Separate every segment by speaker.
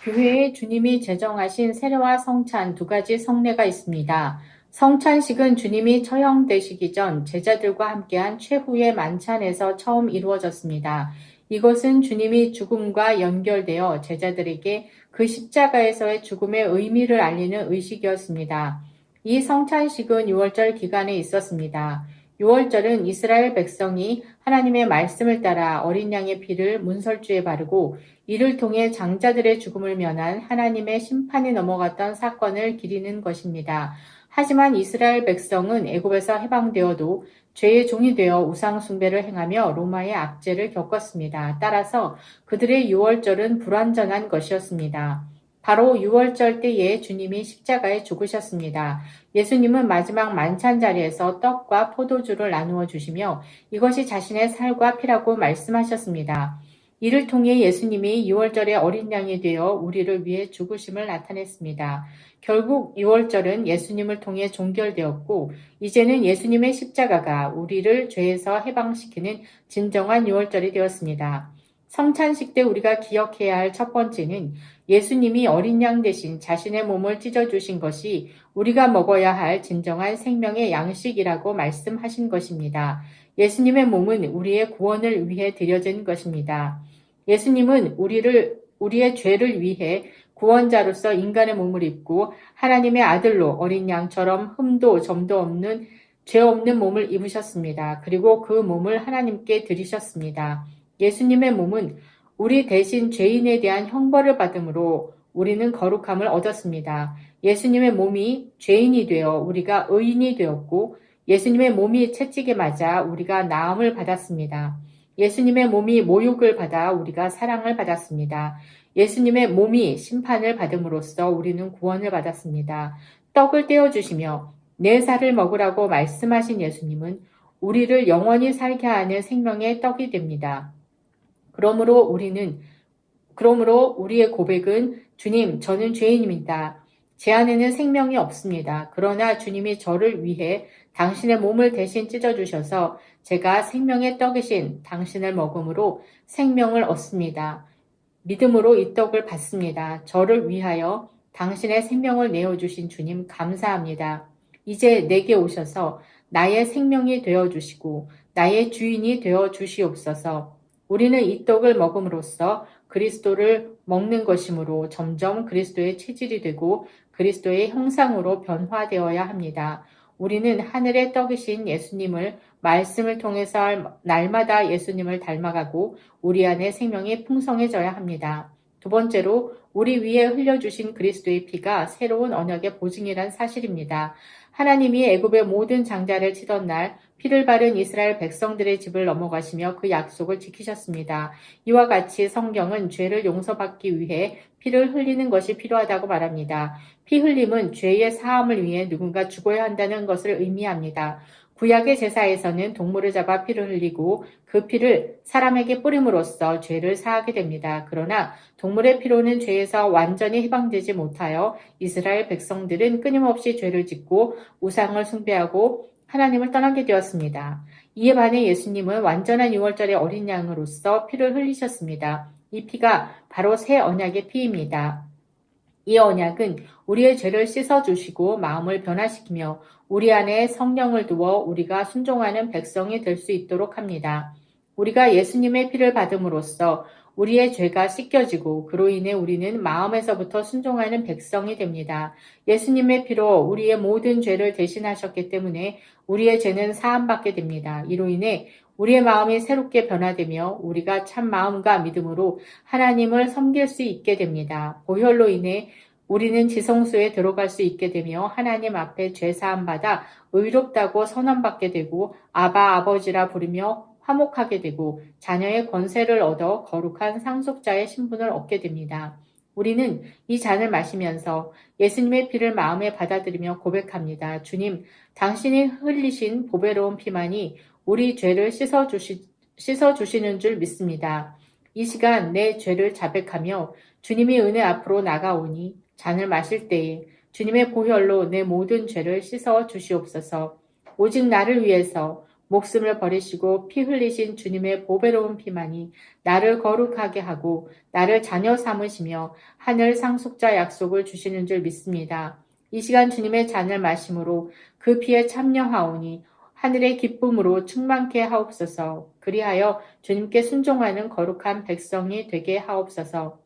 Speaker 1: 교회에 주님이 제정하신 세례와 성찬 두 가지 성례가 있습니다. 성찬식은 주님이 처형되시기 전 제자들과 함께한 최후의 만찬에서 처음 이루어졌습니다. 이것은 주님이 죽음과 연결되어 제자들에게 그 십자가에서의 죽음의 의미를 알리는 의식이었습니다. 이 성찬식은 6월절 기간에 있었습니다. 6월절은 이스라엘 백성이 하나님의 말씀을 따라 어린 양의 피를 문설주에 바르고 이를 통해 장자들의 죽음을 면한 하나님의 심판이 넘어갔던 사건을 기리는 것입니다. 하지만 이스라엘 백성은 애굽에서 해방되어도 죄의 종이 되어 우상 숭배를 행하며 로마의 압제를 겪었습니다. 따라서 그들의 6월절은 불완전한 것이었습니다. 바로 6월절 때에 주님이 십자가에 죽으셨습니다. 예수님은 마지막 만찬 자리에서 떡과 포도주를 나누어 주시며 이것이 자신의 살과 피라고 말씀하셨습니다. 이를 통해 예수님이 6월절의 어린 양이 되어 우리를 위해 죽으심을 나타냈습니다. 결국 6월절은 예수님을 통해 종결되었고 이제는 예수님의 십자가가 우리를 죄에서 해방시키는 진정한 6월절이 되었습니다. 성찬식 때 우리가 기억해야 할 첫 번째는 예수님이 어린 양 대신 자신의 몸을 찢어주신 것이 우리가 먹어야 할 진정한 생명의 양식이라고 말씀하신 것입니다. 예수님의 몸은 우리의 구원을 위해 드려진 것입니다. 예수님은 우리의 죄를 위해 구원자로서 인간의 몸을 입고 하나님의 아들로 어린 양처럼 흠도 점도 없는 죄 없는 몸을 입으셨습니다. 그리고 그 몸을 하나님께 드리셨습니다. 예수님의 몸은 우리 대신 죄인에 대한 형벌을 받음으로 우리는 거룩함을 얻었습니다. 예수님의 몸이 죄인이 되어 우리가 의인이 되었고 예수님의 몸이 채찍에 맞아 우리가 나음을 받았습니다. 예수님의 몸이 모욕을 받아 우리가 사랑을 받았습니다. 예수님의 몸이 심판을 받음으로써 우리는 구원을 받았습니다. 떡을 떼어주시며 내 살을 먹으라고 말씀하신 예수님은 우리를 영원히 살게 하는 생명의 떡이 됩니다. 그러므로 우리의 고백은 주님, 저는 죄인입니다. 제 안에는 생명이 없습니다. 그러나 주님이 저를 위해 당신의 몸을 대신 찢어주셔서 제가 생명의 떡이신 당신을 먹음으로 생명을 얻습니다. 믿음으로 이 떡을 받습니다. 저를 위하여 당신의 생명을 내어주신 주님 감사합니다. 이제 내게 오셔서 나의 생명이 되어주시고 나의 주인이 되어주시옵소서. 우리는 이 떡을 먹음으로써 그리스도를 먹는 것이므로 점점 그리스도의 체질이 되고 그리스도의 형상으로 변화되어야 합니다. 우리는 하늘의 떡이신 예수님을 말씀을 통해서 날마다 예수님을 닮아가고 우리 안에 생명이 풍성해져야 합니다. 두 번째로 우리 위에 흘려주신 그리스도의 피가 새로운 언약의 보증이란 사실입니다. 하나님이 애굽의 모든 장자를 치던 날 피를 바른 이스라엘 백성들의 집을 넘어가시며 그 약속을 지키셨습니다. 이와 같이 성경은 죄를 용서받기 위해 피를 흘리는 것이 필요하다고 말합니다. 피 흘림은 죄의 사함을 위해 누군가 죽어야 한다는 것을 의미합니다. 구약의 제사에서는 동물을 잡아 피를 흘리고 그 피를 사람에게 뿌림으로써 죄를 사하게 됩니다. 그러나 동물의 피로는 죄에서 완전히 해방되지 못하여 이스라엘 백성들은 끊임없이 죄를 짓고 우상을 숭배하고 하나님을 떠나게 되었습니다. 이에 반해 예수님은 완전한 6월절의 어린 양으로서 피를 흘리셨습니다. 이 피가 바로 새 언약의 피입니다. 이 언약은 우리의 죄를 씻어주시고 마음을 변화시키며 우리 안에 성령을 두어 우리가 순종하는 백성이 될 수 있도록 합니다. 우리가 예수님의 피를 받음으로써 우리의 죄가 씻겨지고 그로 인해 우리는 마음에서부터 순종하는 백성이 됩니다. 예수님의 피로 우리의 모든 죄를 대신하셨기 때문에 우리의 죄는 사함받게 됩니다. 이로 인해 우리의 마음이 새롭게 변화되며 우리가 참 마음과 믿음으로 하나님을 섬길 수 있게 됩니다. 보혈로 인해 우리는 지성소에 들어갈 수 있게 되며 하나님 앞에 죄사함 받아 의롭다고 선언받게 되고 아바 아버지라 부르며 화목하게 되고 자녀의 권세를 얻어 거룩한 상속자의 신분을 얻게 됩니다. 우리는 이 잔을 마시면서 예수님의 피를 마음에 받아들이며 고백합니다. 주님, 당신이 흘리신 보배로운 피만이 우리 죄를 씻어주시는 줄 믿습니다. 이 시간 내 죄를 자백하며 주님의 은혜 앞으로 나가오니 잔을 마실 때에 주님의 보혈로 내 모든 죄를 씻어 주시옵소서. 오직 나를 위해서 목숨을 버리시고 피 흘리신 주님의 보배로운 피만이 나를 거룩하게 하고 나를 자녀 삼으시며 하늘 상속자 약속을 주시는 줄 믿습니다. 이 시간 주님의 잔을 마심으로 그 피에 참여하오니 하늘의 기쁨으로 충만케 하옵소서. 그리하여 주님께 순종하는 거룩한 백성이 되게 하옵소서.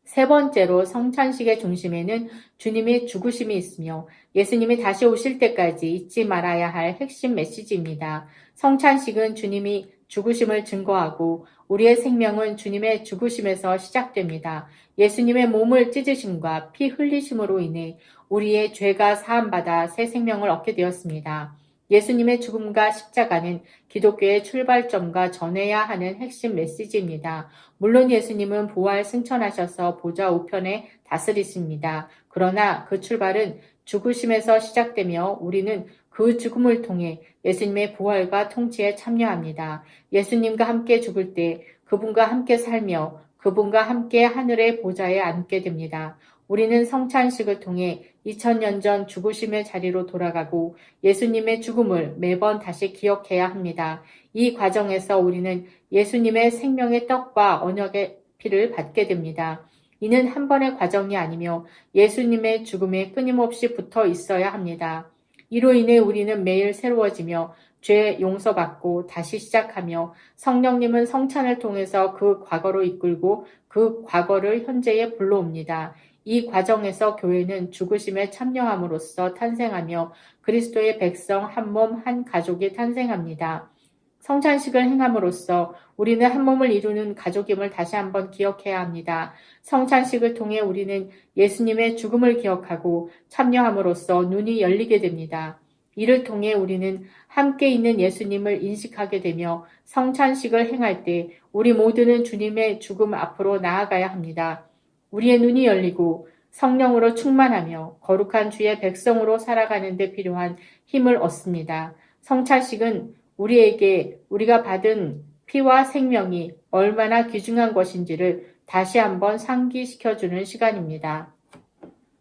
Speaker 1: 세 번째로 성찬식의 중심에는 주님의 죽으심이 있으며 예수님이 다시 오실 때까지 잊지 말아야 할 핵심 메시지입니다. 성찬식은 주님이 죽으심을 증거하고 우리의 생명은 주님의 죽으심에서 시작됩니다. 예수님의 몸을 찢으심과 피 흘리심으로 인해 우리의 죄가 사함받아 새 생명을 얻게 되었습니다. 예수님의 죽음과 십자가는 기독교의 출발점과 전해야 하는 핵심 메시지입니다. 물론 예수님은 부활 승천하셔서 보좌 우편에 다스리십니다. 그러나 그 출발은 죽으심에서 시작되며 우리는 그 죽음을 통해 예수님의 부활과 통치에 참여합니다. 예수님과 함께 죽을 때 그분과 함께 살며 그분과 함께 하늘의 보좌에 앉게 됩니다. 우리는 성찬식을 통해 2000년 전 죽으심의 자리로 돌아가고 예수님의 죽음을 매번 다시 기억해야 합니다. 이 과정에서 우리는 예수님의 생명의 떡과 언약의 피를 받게 됩니다. 이는 한 번의 과정이 아니며 예수님의 죽음에 끊임없이 붙어 있어야 합니다. 이로 인해 우리는 매일 새로워지며 죄 용서받고 다시 시작하며 성령님은 성찬을 통해서 그 과거로 이끌고 그 과거를 현재에 불러옵니다. 이 과정에서 교회는 죽으심에 참여함으로써 탄생하며 그리스도의 백성 한 몸 한 가족이 탄생합니다. 성찬식을 행함으로써 우리는 한 몸을 이루는 가족임을 다시 한번 기억해야 합니다. 성찬식을 통해 우리는 예수님의 죽음을 기억하고 참여함으로써 눈이 열리게 됩니다. 이를 통해 우리는 함께 있는 예수님을 인식하게 되며 성찬식을 행할 때 우리 모두는 주님의 죽음 앞으로 나아가야 합니다. 우리의 눈이 열리고 성령으로 충만하며 거룩한 주의 백성으로 살아가는 데 필요한 힘을 얻습니다. 성찬식은 우리에게 우리가 받은 피와 생명이 얼마나 귀중한 것인지를 다시 한번 상기시켜주는 시간입니다.